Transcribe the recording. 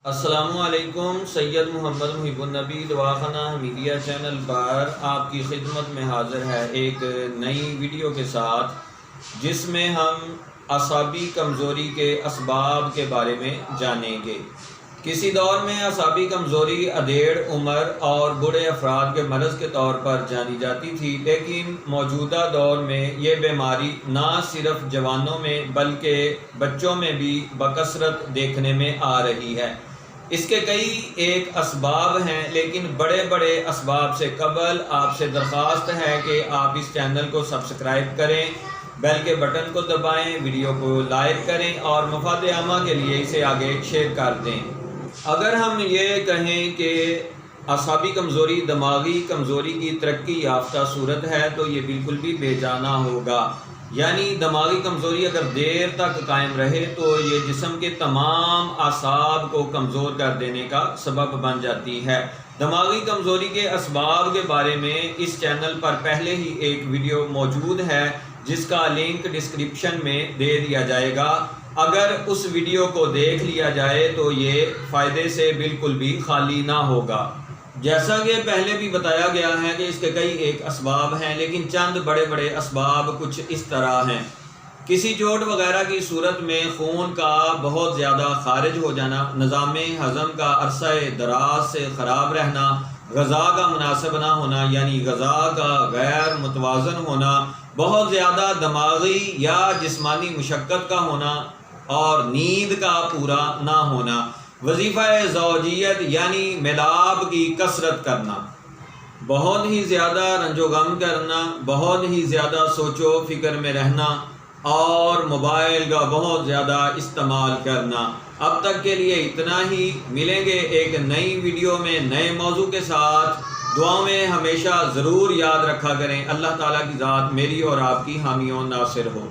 السلام علیکم۔ سید محمد محب النبی دواخانہ حمیدیہ چینل پر آپ کی خدمت میں حاضر ہے ایک نئی ویڈیو کے ساتھ، جس میں ہم اعصابی کمزوری کے اسباب کے بارے میں جانیں گے۔ کسی دور میں اعصابی کمزوری ادھیڑ عمر اور بوڑھے افراد کے مرض کے طور پر جانی جاتی تھی، لیکن موجودہ دور میں یہ بیماری نہ صرف جوانوں میں بلکہ بچوں میں بھی بکثرت دیکھنے میں آ رہی ہے۔ اس کے کئی ایک اسباب ہیں، لیکن بڑے بڑے اسباب سے قبل آپ سے درخواست ہے کہ آپ اس چینل کو سبسکرائب کریں، بیل کے بٹن کو دبائیں، ویڈیو کو لائک کریں اور مفاد عامہ کے لیے اسے آگے شیئر کر دیں۔ اگر ہم یہ کہیں کہ اعصابی کمزوری دماغی کمزوری کی ترقی یافتہ صورت ہے تو یہ بالکل بھی بے جانا ہوگا۔ یعنی دماغی کمزوری اگر دیر تک قائم رہے تو یہ جسم کے تمام اعصاب کو کمزور کر دینے کا سبب بن جاتی ہے۔ دماغی کمزوری کے اسباب کے بارے میں اس چینل پر پہلے ہی ایک ویڈیو موجود ہے، جس کا لنک ڈسکرپشن میں دے دیا جائے گا۔ اگر اس ویڈیو کو دیکھ لیا جائے تو یہ فائدے سے بالکل بھی خالی نہ ہوگا۔ جیسا کہ پہلے بھی بتایا گیا ہے کہ اس کے کئی ایک اسباب ہیں، لیکن چند بڑے بڑے اسباب کچھ اس طرح ہیں۔ کسی چوٹ وغیرہ کی صورت میں خون کا بہت زیادہ خارج ہو جانا، نظام ہضم کا عرصہ دراز سے خراب رہنا، غذا کا مناسب نہ ہونا یعنی غذا کا غیر متوازن ہونا، بہت زیادہ دماغی یا جسمانی مشقت کا ہونا اور نیند کا پورا نہ ہونا، وظیفہ زوجیت یعنی ملاپ کی کثرت کرنا، بہت ہی زیادہ رنج و غم کرنا، بہت ہی زیادہ سوچ و فکر میں رہنا اور موبائل کا بہت زیادہ استعمال کرنا۔ اب تک کے لیے اتنا ہی، ملیں گے ایک نئی ویڈیو میں نئے موضوع کے ساتھ۔ دعاؤں میں ہمیشہ ضرور یاد رکھا کریں۔ اللہ تعالیٰ کی ذات میری اور آپ کی حامی و ناصر ہو۔